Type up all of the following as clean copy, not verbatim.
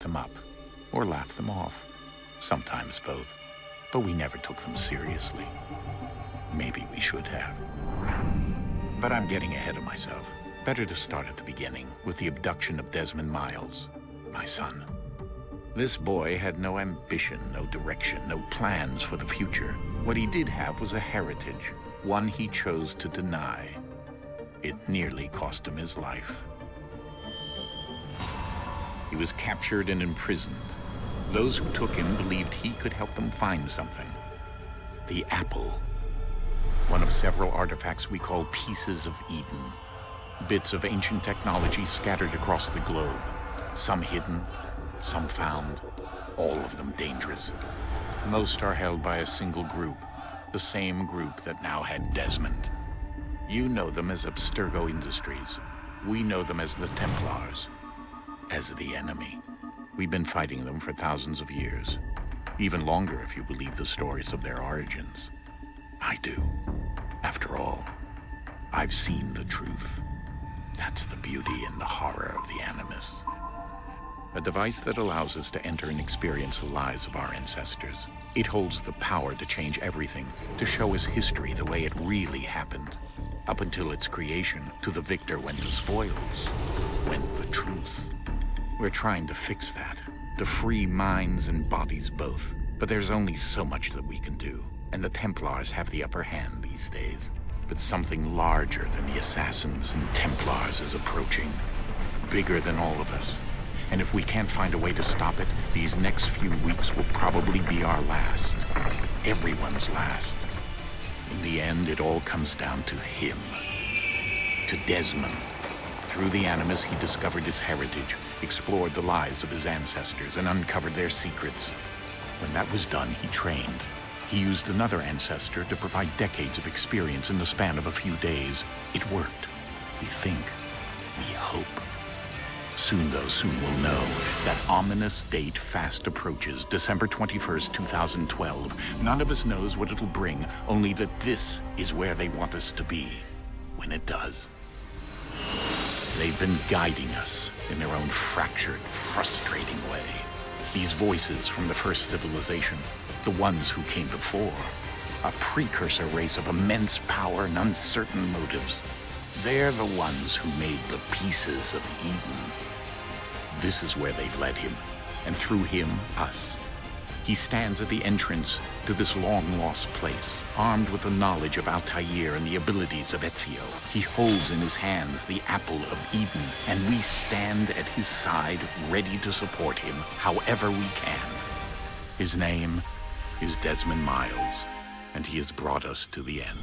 them up or laugh them off. Sometimes both. But we never took them seriously. Maybe we should have. But I'm getting ahead of myself. Better to start at the beginning, with the abduction of Desmond Miles, my son. This boy had no ambition, no direction, no plans for the future. What he did have was a heritage, one he chose to deny. It nearly cost him his life. He was captured and imprisoned. Those who took him believed he could help them find something. The apple. One of several artifacts we call pieces of Eden. Bits of ancient technology scattered across the globe. Some hidden, some found, all of them dangerous. Most are held by a single group, the same group that now had Desmond. You know them as Abstergo Industries. We know them as the Templars, as the enemy. We've been fighting them for thousands of years, even longer if you believe the stories of their origins. I do. After all, I've seen the truth. That's the beauty and the horror of the Animus. A device that allows us to enter and experience the lives of our ancestors. It holds the power to change everything, to show us history the way it really happened. Up until its creation, to the victor went the spoils, went the truth. We're trying to fix that, to free minds and bodies both. But there's only so much that we can do, and the Templars have the upper hand these days. But something larger than the Assassins and Templars is approaching, bigger than all of us. And if we can't find a way to stop it, these next few weeks will probably be our last. Everyone's last. In the end, it all comes down to him. To Desmond. Through the Animus, he discovered his heritage, explored the lives of his ancestors, and uncovered their secrets. When that was done, he trained. He used another ancestor to provide decades of experience in the span of a few days. It worked. We think. We hope. Soon, though, soon we'll know. That ominous date fast approaches, December 21st, 2012. None of us knows what it'll bring, only that this is where they want us to be when it does. They've been guiding us in their own fractured, frustrating way. These voices from the first civilization, the ones who came before, a precursor race of immense power and uncertain motives. They're the ones who made the pieces of Eden. This is where they've led him, and through him, us. He stands at the entrance to this long-lost place, armed with the knowledge of Altair and the abilities of Ezio. He holds in his hands the apple of Eden, and we stand at his side, ready to support him however we can. His name is Desmond Miles, and he has brought us to the end.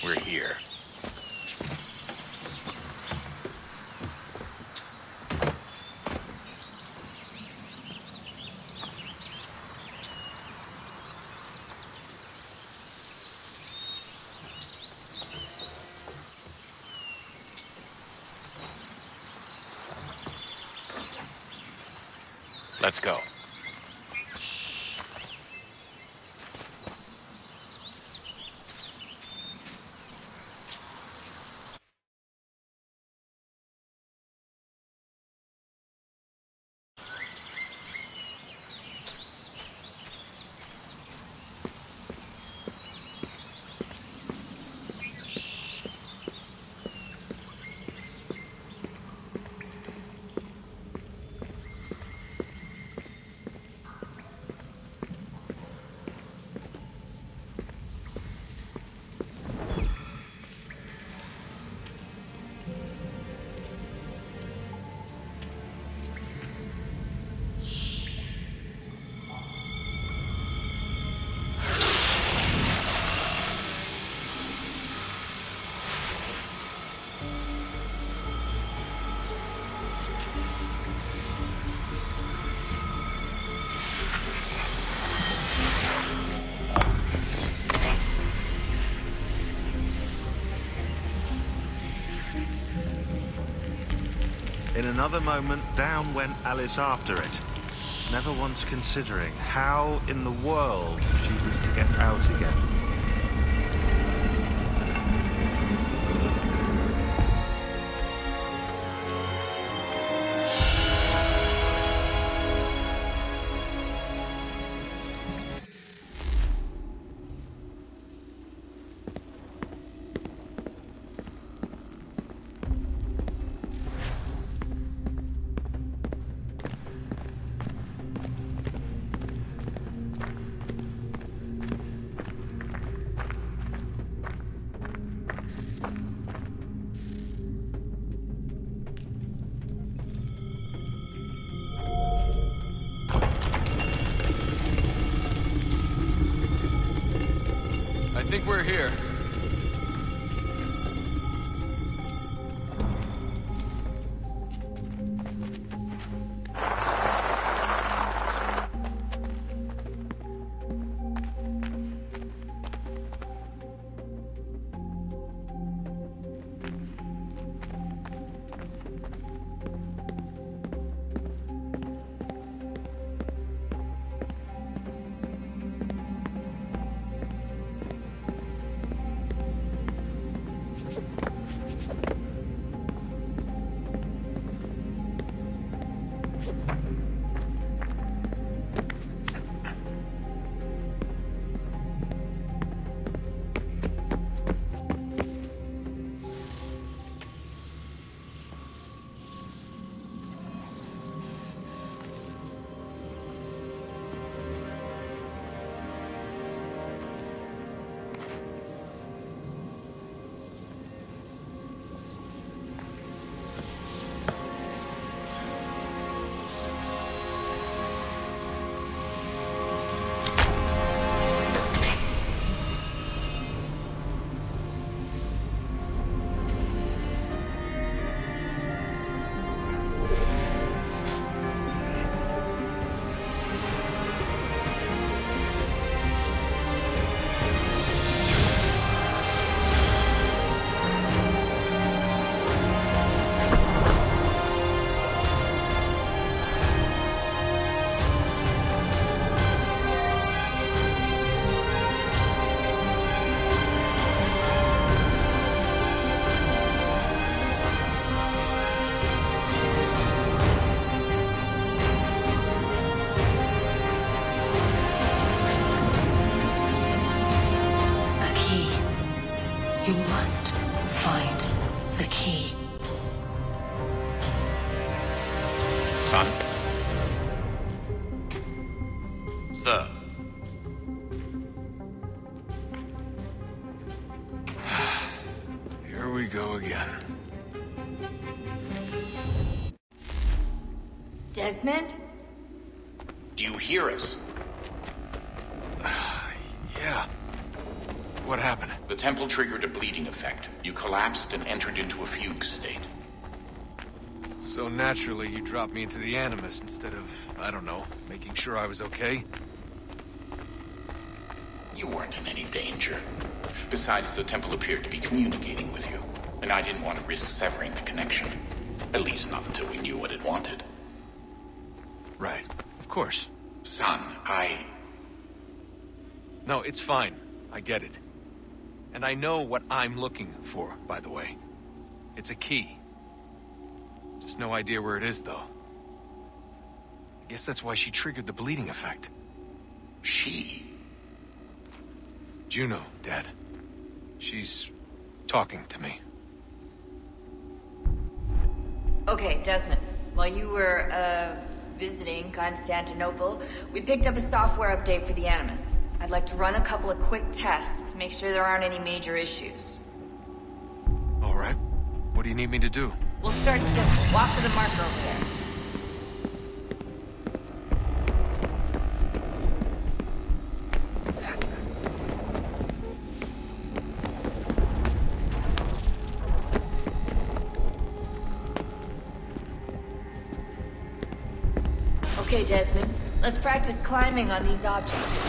We're here. Let's go. In another moment, down went Alice after it, never once considering how in the world she was to get out again. I think we're here. You must find the key. Son? Sir. Here we go again. Desmond? Do you hear us? Yeah. What happened? The temple triggered a bleeding effect. You collapsed and entered into a fugue state. So naturally, you dropped me into the Animus instead of, I don't know, making sure I was okay? You weren't in any danger. Besides, the temple appeared to be communicating with you, and I didn't want to risk severing the connection. At least not until we knew what it wanted. Right. Of course. Son, No, it's fine. I get it. And I know what I'm looking for, by the way. It's a key. Just no idea where it is, though. I guess that's why she triggered the bleeding effect. She? Juno, Dad. She's talking to me. Okay, Desmond. While you were, visiting Constantinople, we picked up a software update for the Animus. I'd like to run a couple of quick tests, make sure there aren't any major issues. All right. What do you need me to do? We'll start simple. Walk to the marker over there. Okay, Desmond. Let's practice climbing on these objects.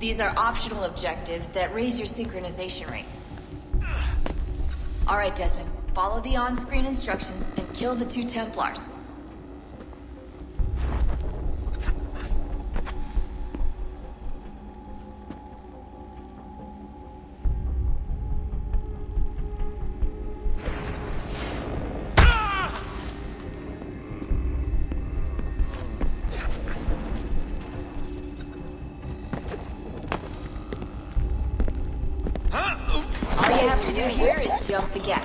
These are optional objectives that raise your synchronization rate. Alright, Desmond. Follow the on-screen instructions and kill the 2 Templars. All you have to do here is jump the gap.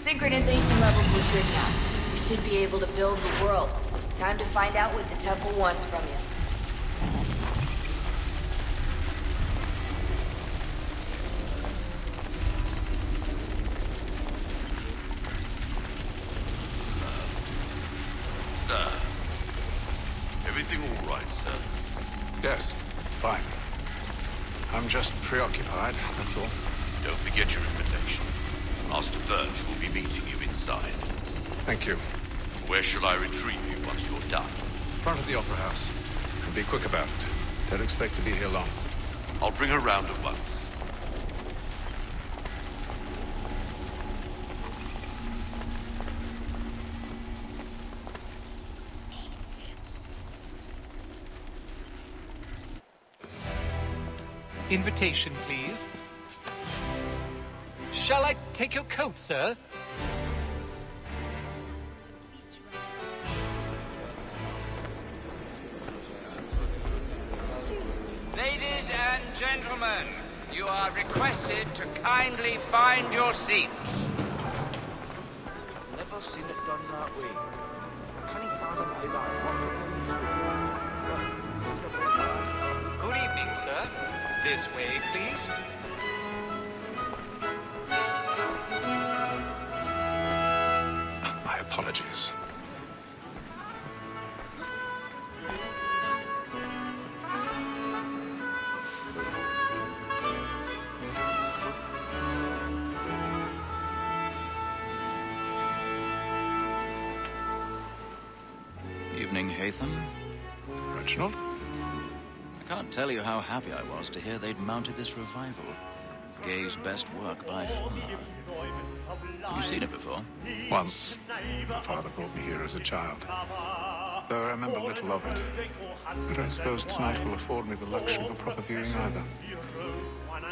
Synchronization levels look good now. We should be able to build the world. Time to find out what the temple wants from you. Sir. Everything all right, sir? Yes, fine. I'm just preoccupied, that's all. Don't forget your invitation. Master Birch will be meeting you inside. Thank you. Where shall I retrieve you once you're done? Front of the Opera House. And be quick about it. Don't expect to be here long. I'll bring her round at once. Invitation, please. Shall I take your coat, sir? Ladies and gentlemen, you are requested to kindly find your seats. Never seen it done that way. Can he find a way that Good evening, sir. This way, please. My apologies. Evening, Haytham. Reginald? I can't tell you how happy I was to hear they'd mounted this revival. Gay's best work by far. Have you seen it before? Once. My father brought me here as a child. Though I remember little of it. But I suppose tonight will afford me the luxury of a proper viewing either.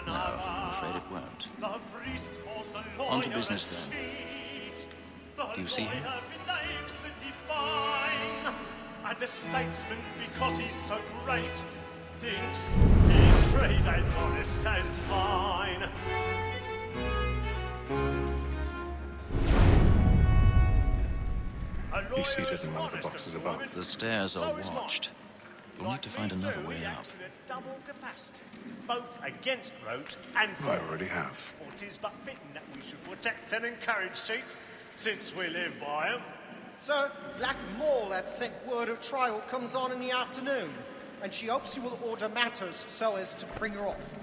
No, I'm afraid it won't. On to business then. Do you see him? And the statesman, because he's so great, thinks his trade as honest as mine. He's seated in one of the boxes above. The stairs are watched. You'll need to find another way out. Double capacity, both against roads and I already have. It is but fitting that we should protect and encourage cheats, since we live by them. Sir, Black Maul has sent word her trial comes on in the afternoon, and she hopes you will order matters so as to bring her off.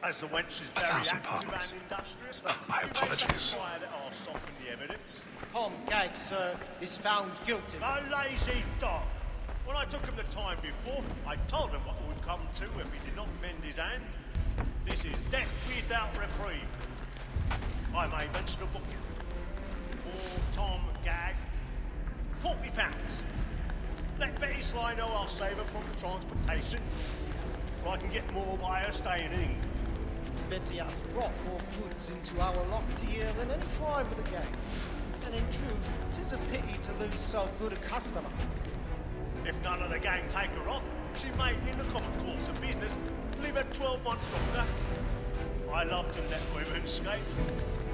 As the wench is very 1,000 active pardons. and industrious, My apologies. I'll soften the evidence. Tom Gag, sir, is found guilty. A lazy dog. When I took him the time before, I told him what would come to if he did not mend his hand. This is death without reprieve. I may venture to book him. For Tom Gag, £40. Let Betty Sly know I'll save her from the transportation. Or I can get more by her staying in. Betty hath brought more goods into our locked here than any five of the gang. And in truth, 'tis a pity to lose so good a customer. If none of the gang take her off, she may, in the common course of business, live her 12 months longer. I love to let women escape.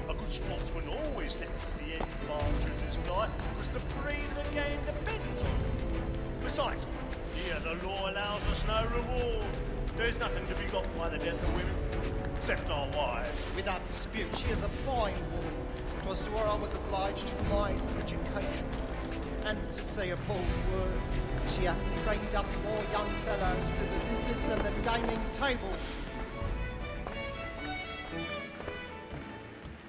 A good sportsman always lets the end partridges fly, because the breed of the game depends on it. Besides, here the law allows us no reward. There's nothing to be got by the death of women, except our wives. Without dispute, she is a fine woman. 'Twas to her I was obliged for my education. And to say a bold word, she hath trained up more young fellows to the business than the gaming table.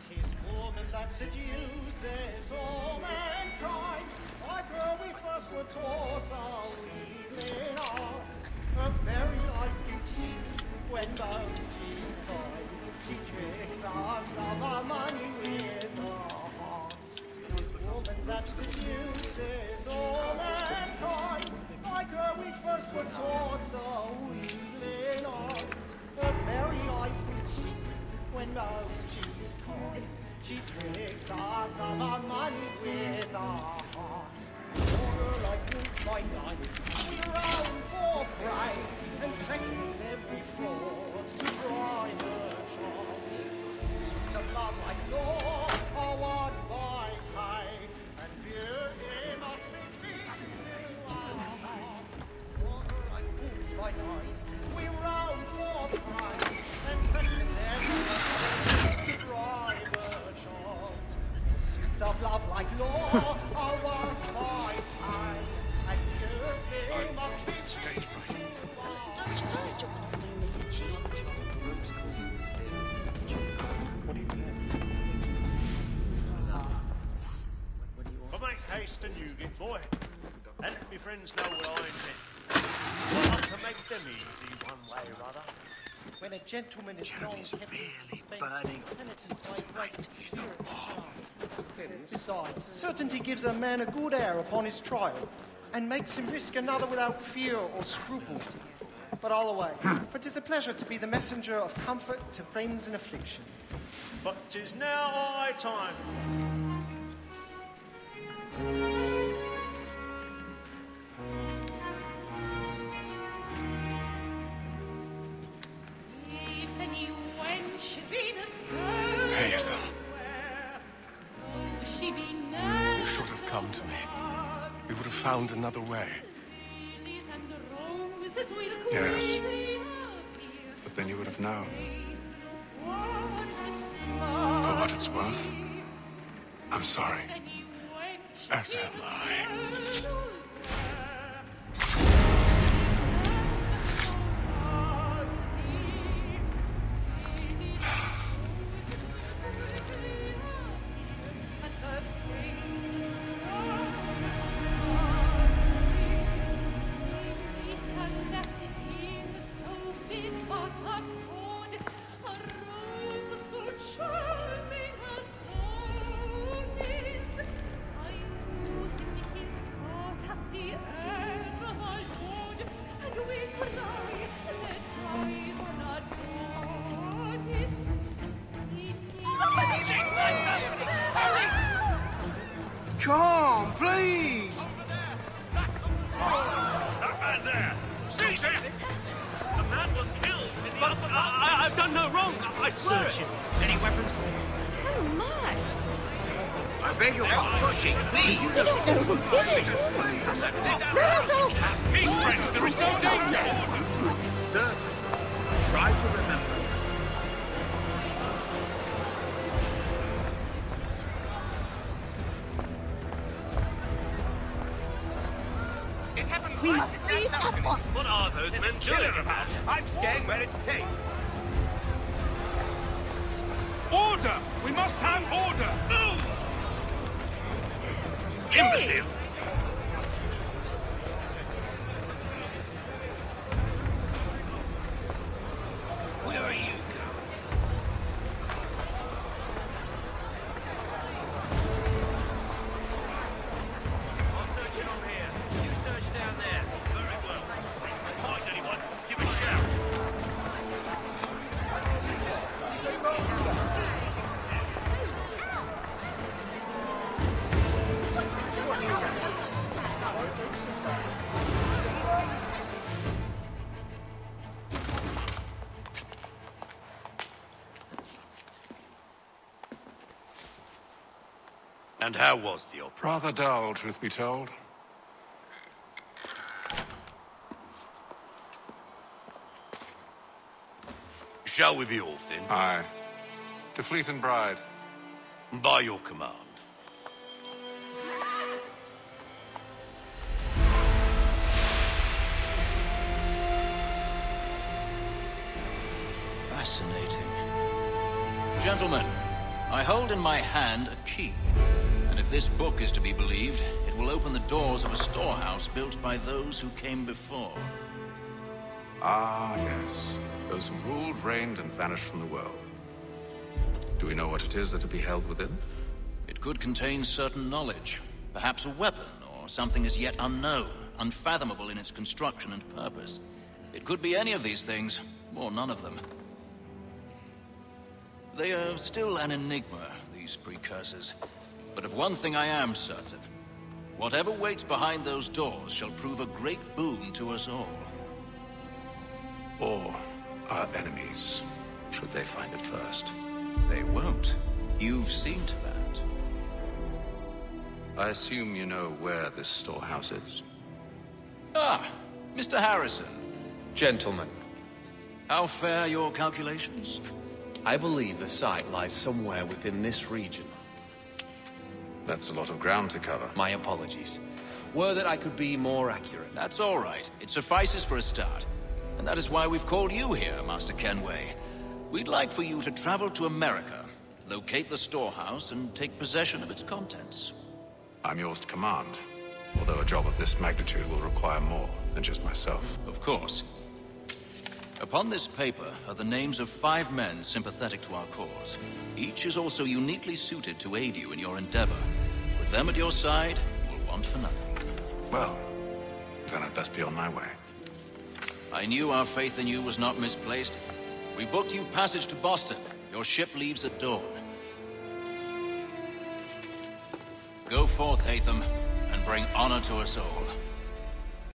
'Tis woman that seduces all mankind. Like her we first were taught our evening arts. Her very eyes give cheeks when those cheeks find. She tricks us of our money with her hearts. 'Tis woman that seduces all mankind. Like her we first were taught the weaving arts. Her very eyes give cheeks when those cheeks find. She tricks us of our money with our hearts. Order like wolves by night, we round for prey, and practice every fraud to bribe her charms. Suits of love like law are won by pay, and beauty must be fixed to our hearts. Order like wolves by night, we round for prey, and practice every fraud to bribe her charms. Suits of love like law are won by pay, and beauty must be fixed to our hearts. But make haste and you get boy, and let me friends know what I intend. I want to make them easy one way or other. When a gentleman is long kept in suspense, penitence may break his spirit. Besides, certainty gives a man a good air upon his trial, and makes him risk another without fear or scruples. But all away, for 'tis a pleasure to be the messenger of comfort to friends in affliction. But 'tis now high time. Haytham. You should have come to me. We would have found another way. Yes. But then you would have known. For what it's worth, I'm sorry. As am I. Come, please! That man there! Seize him! The man was killed in the open market. I've done no wrong. I swear Search it. him. Any weapons? Oh my! I beg your pardon. Pushing, please. We don't know who did it! Basil! Peace, friends, there is no danger! Certain. Try to remember. We must leave at once! What are those men doing about? I'm staying where it's safe. Order! We must have order! Move! Imbecile! Where are you I'll search in on here. You search down And how was the opera? Rather dull, truth be told. Shall we be off then? Aye. To Fleet and Bride. By your command. Fascinating. Gentlemen, I hold in my hand a key. And if this book is to be believed, it will open the doors of a storehouse built by those who came before. Ah, yes. Those who ruled, reigned, and vanished from the world. Do we know what it is that will be held within? It could contain certain knowledge. Perhaps a weapon, or something as yet unknown, unfathomable in its construction and purpose. It could be any of these things, or none of them. They are still an enigma, these precursors. But of one thing I am certain. Whatever waits behind those doors shall prove a great boon to us all. Or our enemies, should they find it first. They won't. You've seen to that. I assume you know where this storehouse is? Ah, Mr. Harrison. Gentlemen. How fare your calculations? I believe the site lies somewhere within this region. That's a lot of ground to cover. My apologies. Were that I could be more accurate. That's all right. It suffices for a start. And that is why we've called you here, Master Kenway. We'd like for you to travel to America, locate the storehouse, and take possession of its contents. I'm yours to command. Although a job of this magnitude will require more than just myself. Of course. Upon this paper are the names of 5 men sympathetic to our cause. Each is also uniquely suited to aid you in your endeavor. With them at your side, you will want for nothing. Well, then I'd best be on my way. I knew our faith in you was not misplaced. We booked you passage to Boston. Your ship leaves at dawn. Go forth, Hatham, and bring honor to us all.